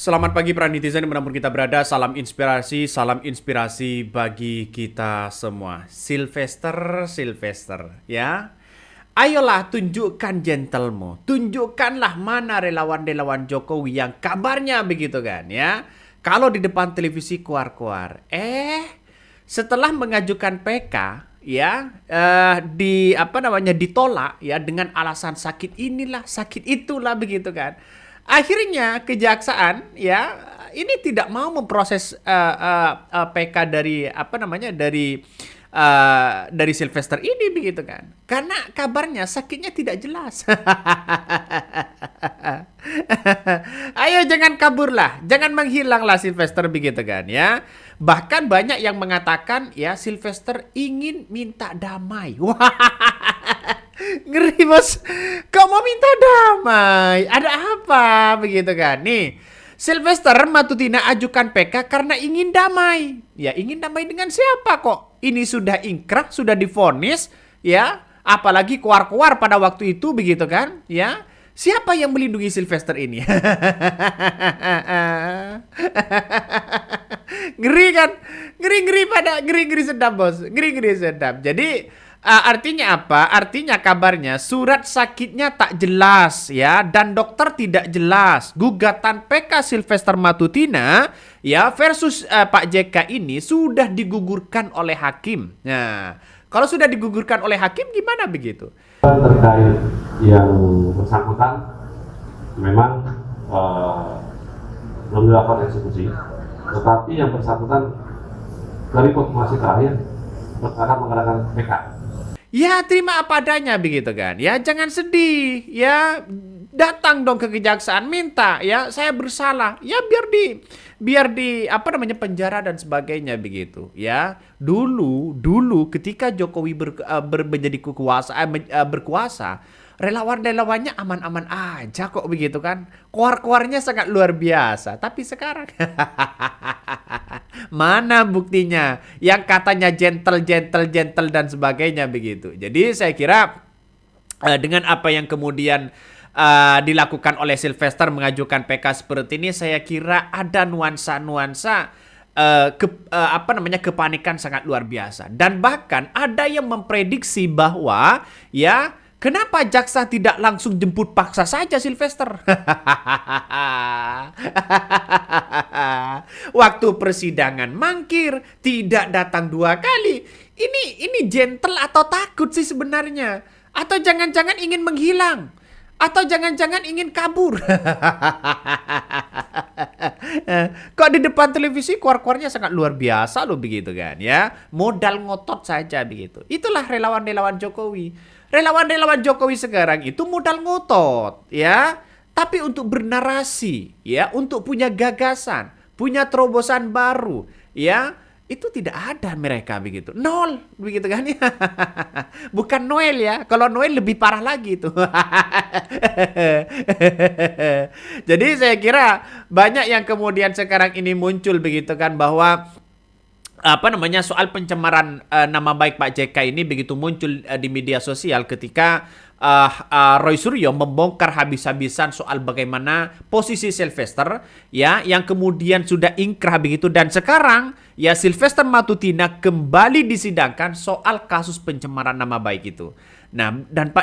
Selamat pagi para netizen dimanapun kita berada. Salam inspirasi bagi kita semua. Sylvester, ya. Ayolah tunjukkan gentlemu. Tunjukkanlah mana relawan-relawan Jokowi yang kabarnya begitu kan, ya. Kalau di depan televisi kuar-kuar. Setelah mengajukan PK, ya, ditolak ya dengan alasan sakit inilah, sakit itulah begitu kan. Akhirnya kejaksaan ya ini tidak mau memproses PK dari Sylvester ini begitu kan. Karena kabarnya sakitnya tidak jelas. Ayo jangan kaburlah, jangan menghilanglah Sylvester begitu kan ya. Bahkan banyak yang mengatakan ya Sylvester ingin minta damai. Wah, ngeri bos. Kau mau minta damai? Ada apa begitu kan? Nih, Sylvester Matutina ajukan PK karena ingin damai. Ya ingin damai dengan siapa kok? Ini sudah ingkrah, sudah divonis, ya. Apalagi keluar-keluar pada waktu itu begitu kan? Ya. Siapa yang melindungi Sylvester ini? Ngeri kan? Ngeri sedap bos. Ngeri sedap. Jadi artinya apa? Artinya kabarnya surat sakitnya tak jelas ya dan dokter tidak jelas. Gugatan PK Sylvester Matutina ya versus Pak JK ini sudah digugurkan oleh hakim. Nah, kalau sudah digugurkan oleh hakim gimana begitu? Terkait yang bersangkutan memang belum dilakukan eksekusi, tetapi yang bersangkutan dari konfirmasi terakhir akan mengadakan PK. Ya terima apa adanya begitu kan. Ya jangan sedih. Ya datang dong ke kejaksaan minta ya saya bersalah. Ya biar di penjara dan sebagainya begitu ya. Dulu ketika Jokowi menjadi berkuasa, relawannya aman-aman aja kok begitu kan. Keluarnya sangat luar biasa. Tapi sekarang mana buktinya? Yang katanya gentle dan sebagainya begitu. Jadi saya kira dengan apa yang kemudian dilakukan oleh Sylvester mengajukan PK seperti ini, saya kira ada nuansa kepanikan sangat luar biasa. Dan bahkan ada yang memprediksi bahwa ya kenapa jaksa tidak langsung jemput paksa saja Sylvester? Waktu persidangan mangkir, tidak datang 2 kali. Ini gentle atau takut sih sebenarnya? Atau jangan-jangan ingin menghilang? Atau jangan-jangan ingin kabur? Kok di depan televisi keluar-keluarnya sangat luar biasa loh begitu kan ya. Modal ngotot saja begitu. Itulah relawan-relawan Jokowi. Relawan-relawan Jokowi sekarang itu modal ngotot ya. Tapi untuk bernarasi ya, untuk punya gagasan, punya terobosan baru ya, itu tidak ada mereka begitu. Nol begitu kan ya. Bukan Noel ya. Kalau Noel lebih parah lagi itu. Jadi saya kira banyak yang kemudian sekarang ini muncul begitu kan bahwa soal pencemaran nama baik Pak JK ini begitu muncul di media sosial ketika Roy Suryo membongkar habis-habisan soal bagaimana posisi Sylvester ya yang kemudian sudah ingkrah begitu dan sekarang ya Sylvester Matutina kembali disidangkan soal kasus pencemaran nama baik itu. Nah, dan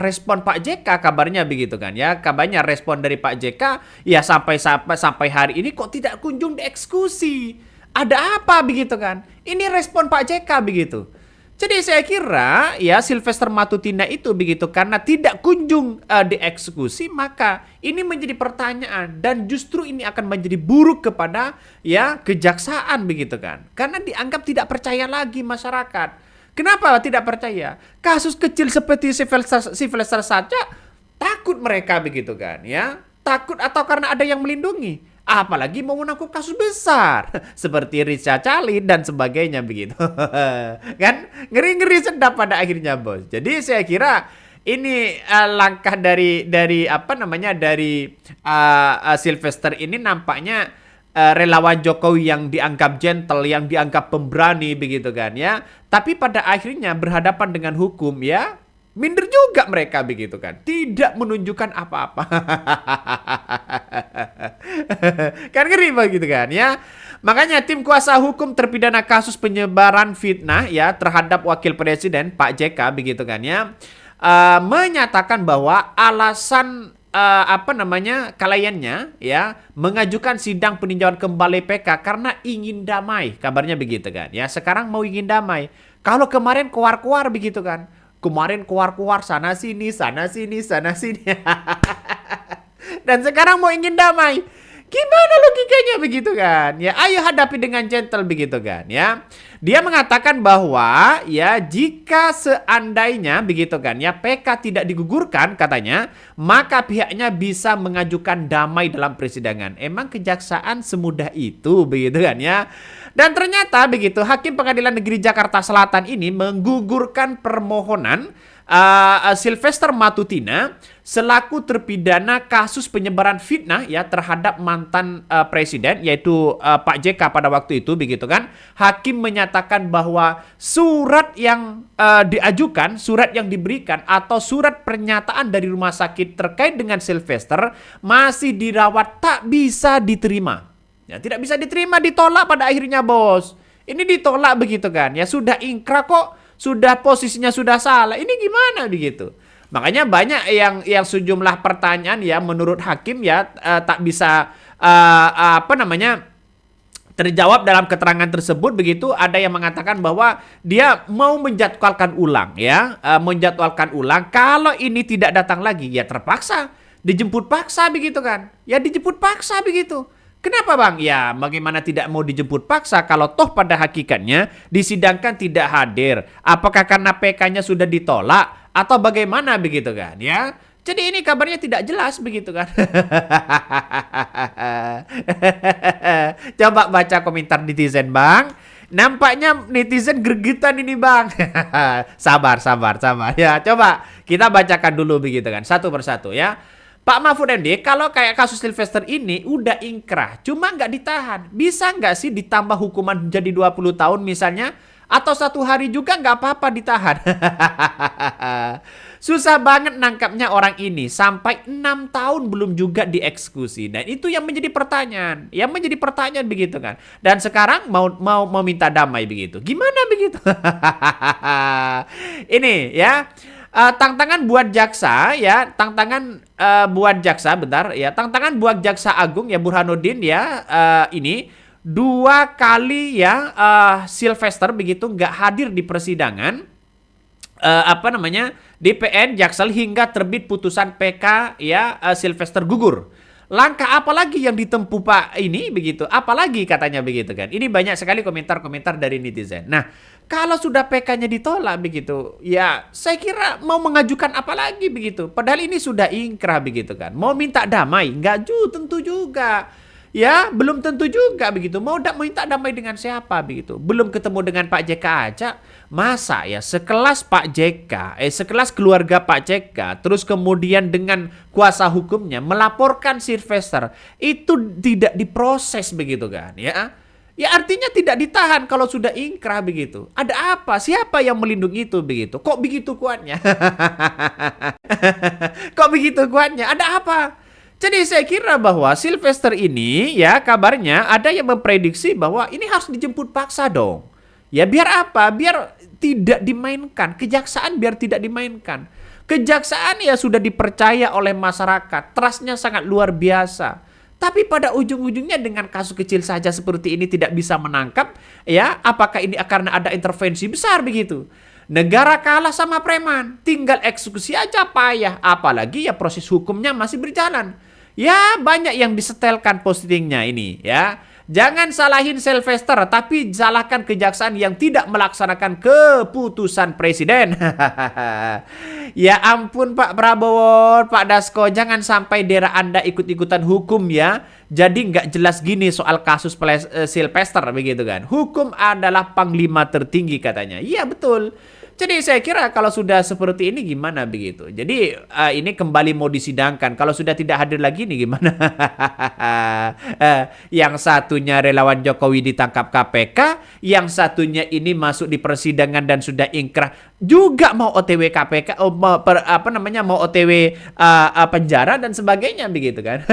respon Pak JK kabarnya begitu kan ya. Kabarnya respon dari Pak JK ya sampai hari ini kok tidak kunjung dieksekusi. Ada apa begitu kan? Ini respon Pak JK begitu. Jadi saya kira ya Sylvester Matutina itu begitu karena tidak kunjung dieksekusi maka ini menjadi pertanyaan dan justru ini akan menjadi buruk kepada ya kejaksaan begitu kan. Karena dianggap tidak percaya lagi masyarakat. Kenapa tidak percaya? Kasus kecil seperti Sylvester saja takut mereka begitu kan ya. Takut atau karena ada yang melindungi. Apalagi mau menangkap kasus besar seperti Richa Cali dan sebagainya begitu. Kan ngeri sedap pada akhirnya bos. Jadi saya kira ini langkah dari Sylvester ini nampaknya relawan Jokowi yang dianggap gentle, yang dianggap pemberani begitu kan ya. Tapi pada akhirnya berhadapan dengan hukum ya Minder juga mereka begitu kan. Tidak menunjukkan apa-apa. Kan ngeri begitu kan ya. Makanya tim kuasa hukum terpidana kasus penyebaran fitnah ya terhadap wakil presiden Pak JK begitu kan ya. Menyatakan bahwa alasan kliennya ya mengajukan sidang peninjauan kembali PK karena ingin damai, kabarnya begitu kan ya. Sekarang mau ingin damai. Kalau kemarin keluar-keluar begitu kan. Kemarin keluar-keluar sana sini, sana sini, sana sini. Dan sekarang mau ingin damai. Gimana logikanya begitu kan? Ya, ayo hadapi dengan gentle begitu kan ya. Dia mengatakan bahwa ya jika seandainya begitu kan ya PK tidak digugurkan katanya, maka pihaknya bisa mengajukan damai dalam persidangan. Emang kejaksaan semudah itu begitu kan ya. Dan ternyata begitu Hakim Pengadilan Negeri Jakarta Selatan ini menggugurkan permohonan Sylvester Matutina selaku terpidana kasus penyebaran fitnah ya terhadap mantan presiden yaitu Pak JK pada waktu itu begitu kan. Hakim menyatakan bahwa surat yang diajukan, surat yang diberikan atau surat pernyataan dari rumah sakit terkait dengan Sylvester masih dirawat tak bisa diterima. Ya, tidak bisa diterima, ditolak pada akhirnya bos. Ini ditolak begitu kan. Ya sudah ingkrah kok, sudah posisinya sudah salah. Ini gimana begitu? Makanya banyak yang sejumlah pertanyaan ya menurut hakim ya tak bisa terjawab dalam keterangan tersebut begitu. Ada yang mengatakan bahwa dia mau menjadwalkan ulang ya, menjadwalkan ulang. Kalau ini tidak datang lagi ya terpaksa dijemput paksa begitu kan. Ya dijemput paksa begitu. Kenapa bang? Ya bagaimana tidak mau dijemput paksa kalau toh pada hakikatnya disidangkan tidak hadir. Apakah karena PK-nya sudah ditolak atau bagaimana begitu kan ya? Jadi ini kabarnya tidak jelas begitu kan. Coba baca komentar netizen bang. Nampaknya netizen gregetan ini bang. Sabar ya. Coba kita bacakan dulu begitu kan satu persatu ya. Pak Mahfud MD, kalau kayak kasus Sylvester ini udah ingkrah, cuma nggak ditahan. Bisa nggak sih ditambah hukuman jadi 20 tahun misalnya? Atau 1 hari juga nggak apa-apa ditahan? Susah banget nangkapnya orang ini. Sampai 6 tahun belum juga dieksekusi. Dan itu yang menjadi pertanyaan. Yang menjadi pertanyaan begitu kan. Dan sekarang mau minta damai begitu. Gimana begitu? Ini ya. Tantangan buat jaksa ya, buat jaksa agung ya Burhanuddin ya, ini 2 kali ya Sylvester begitu nggak hadir di persidangan di PN Jaksel hingga terbit putusan PK ya Sylvester gugur. Langkah apa lagi yang ditempuh Pak ini begitu? Apalagi katanya begitu kan. Ini banyak sekali komentar-komentar dari netizen. Nah, kalau sudah PK-nya ditolak begitu, ya saya kira mau mengajukan apa lagi begitu. Padahal ini sudah ingkrah begitu kan. Mau minta damai? Enggak tentu juga. Ya, belum tentu juga begitu. Mau minta damai dengan siapa begitu? Belum ketemu dengan Pak JK aja. Masa ya sekelas Pak JK, sekelas keluarga Pak JK, terus kemudian dengan kuasa hukumnya melaporkan Sylvester, itu tidak diproses begitu kan ya. Ya artinya tidak ditahan kalau sudah ingkrah begitu. Ada apa? Siapa yang melindungi itu begitu? Kok begitu kuatnya? Kok begitu kuatnya? Ada apa? Jadi saya kira bahwa Sylvester ini ya kabarnya ada yang memprediksi bahwa ini harus dijemput paksa dong. Ya biar apa? Biar tidak dimainkan. Kejaksaan biar tidak dimainkan. Kejaksaan ya sudah dipercaya oleh masyarakat. Trustnya sangat luar biasa. Tapi pada ujung-ujungnya dengan kasus kecil saja seperti ini tidak bisa menangkap, ya apakah ini karena ada intervensi besar begitu? Negara kalah sama preman, tinggal eksekusi aja payah, apalagi ya proses hukumnya masih berjalan. Ya banyak yang disetelkan postingnya ini ya. Jangan salahin Sylvester, tapi salahkan kejaksaan yang tidak melaksanakan keputusan presiden. Ya ampun Pak Prabowo, Pak Dasko, jangan sampai daerah Anda ikut-ikutan hukum ya. Jadi nggak jelas gini soal kasus Sylvester begitu kan. Hukum adalah panglima tertinggi katanya. Iya betul. Jadi saya kira kalau sudah seperti ini gimana begitu. Jadi ini kembali mau disidangkan. Kalau sudah tidak hadir lagi nih gimana? Yang satunya relawan Jokowi ditangkap KPK, yang satunya ini masuk di persidangan dan sudah ingkrah juga mau OTW KPK, mau OTW penjara dan sebagainya begitu kan.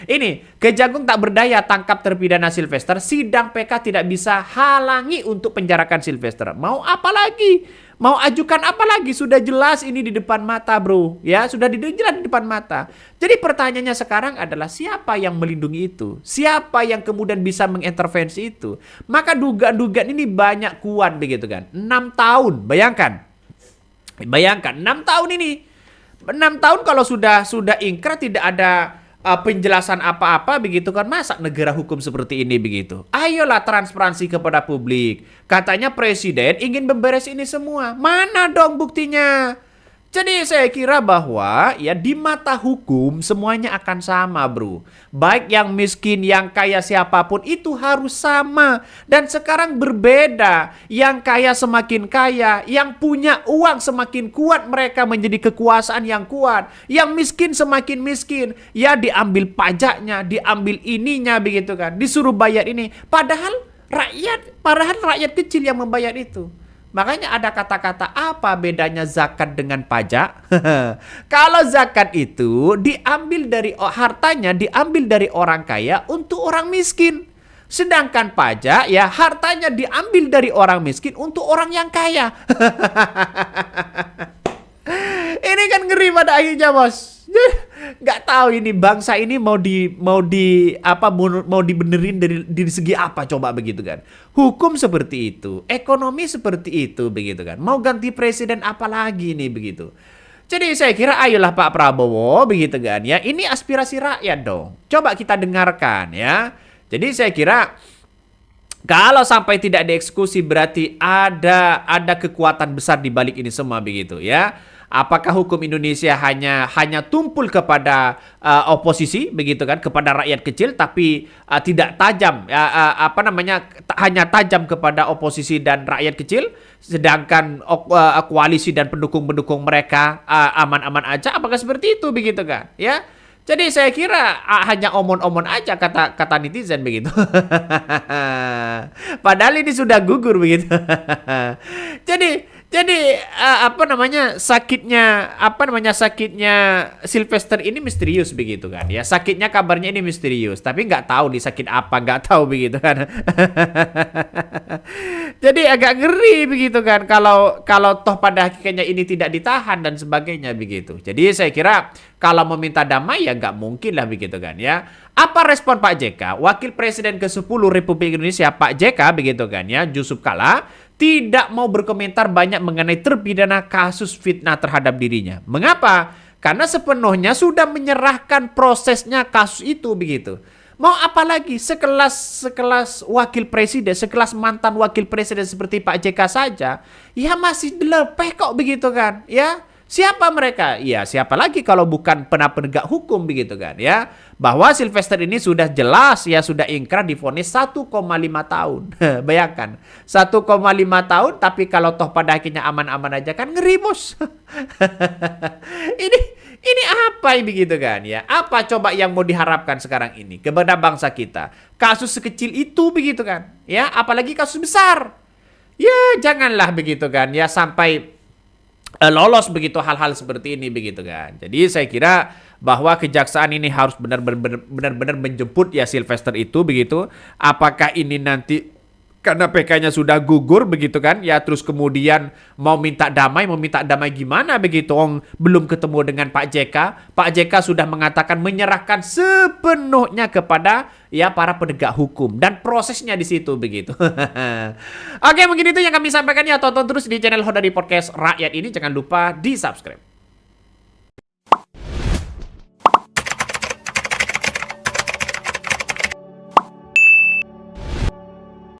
Ini Kejagung tak berdaya tangkap terpidana Sylvester, sidang PK tidak bisa halangi untuk penjarakan Sylvester. Mau apa lagi? Mau ajukan apa lagi? Sudah jelas ini di depan mata, bro. Ya, sudah jelas di depan mata. Jadi pertanyaannya sekarang adalah siapa yang melindungi itu? Siapa yang kemudian bisa mengintervensi itu? Maka dugaan-dugaan ini banyak kuat begitu kan. 6 tahun, bayangkan. Bayangkan 6 tahun ini. 6 tahun kalau sudah ingkrah tidak ada penjelasan apa-apa begitu kan, masa negara hukum seperti ini begitu. Ayolah transparansi kepada publik. Katanya presiden ingin memberes ini semua. Mana dong buktinya? Jadi saya kira bahwa ya di mata hukum semuanya akan sama, bro. Baik yang miskin, yang kaya, siapapun itu harus sama. Dan sekarang berbeda. Yang kaya semakin kaya, yang punya uang semakin kuat, mereka menjadi kekuasaan yang kuat. Yang miskin semakin miskin. Ya diambil pajaknya, diambil ininya begitu kan. Disuruh bayar ini. Padahal rakyat kecil yang membayar itu. Makanya ada kata-kata apa bedanya zakat dengan pajak? Kalau zakat itu diambil dari hartanya diambil dari orang kaya untuk orang miskin. Sedangkan pajak ya hartanya diambil dari orang miskin untuk orang yang kaya. Ini kan ngeri pada akhirnya, bos. Nggak tahu ini bangsa ini mau dibenerin dari segi apa coba begitu kan. Hukum seperti itu, ekonomi seperti itu begitu kan. Mau ganti presiden apa lagi nih begitu. Jadi saya kira ayolah Pak Prabowo begitu kan ya. Ini aspirasi rakyat dong. Coba kita dengarkan ya. Jadi saya kira kalau sampai tidak dieksekusi berarti ada kekuatan besar di balik ini semua begitu ya. Apakah hukum Indonesia hanya tumpul kepada oposisi begitu kan, kepada rakyat kecil tapi tidak tajam hanya tajam kepada oposisi dan rakyat kecil, sedangkan koalisi dan pendukung-pendukung mereka aman-aman aja? Apakah seperti itu begitu kan ya? Jadi saya kira hanya omon-omon aja kata netizen begitu. Padahal ini sudah gugur begitu. Jadi sakitnya Sylvester ini misterius begitu kan ya. Sakitnya kabarnya ini misterius, tapi nggak tahu nih sakit apa, nggak tahu begitu kan. Jadi agak ngeri begitu kan kalau toh pada akhirnya ini tidak ditahan dan sebagainya begitu. Jadi saya kira kalau meminta damai ya nggak mungkin lah begitu kan ya. Apa respon Pak JK? Wakil Presiden ke-10 Republik Indonesia Pak JK begitu kan ya, Yusuf Kala tidak mau berkomentar banyak mengenai terpidana kasus fitnah terhadap dirinya. Mengapa? Karena sepenuhnya sudah menyerahkan prosesnya kasus itu begitu. Mau apa lagi? Sekelas wakil presiden, sekelas mantan wakil presiden seperti Pak JK saja, ya masih dilepeh kok begitu kan? Ya, siapa mereka? Ya, siapa lagi kalau bukan penegak hukum begitu kan? Ya, bahwa Sylvester ini sudah jelas ya sudah ingkrah divonis 1,5 tahun. Bayangkan, 1,5 tahun tapi kalau toh pada akhirnya aman-aman aja kan ngeri, bos. Ini apa begitu kan ya? Apa coba yang mau diharapkan sekarang ini kepada bangsa kita? Kasus sekecil itu begitu kan? Ya, apalagi kasus besar. Ya, janganlah begitu kan ya sampai lolos begitu hal-hal seperti ini begitu kan. Jadi saya kira bahwa kejaksaan ini harus benar-benar menjemput ya Sylvester itu begitu. Apakah ini nanti karena PK-nya sudah gugur begitu kan ya, terus kemudian mau minta damai gimana begitu, belum ketemu dengan Pak JK. Pak JK sudah mengatakan menyerahkan sepenuhnya kepada ya para penegak hukum dan prosesnya di situ begitu. Oke, mungkin itu yang kami sampaikan ya. Tonton terus di channel Hodari Podcast Rakyat ini, jangan lupa di subscribe.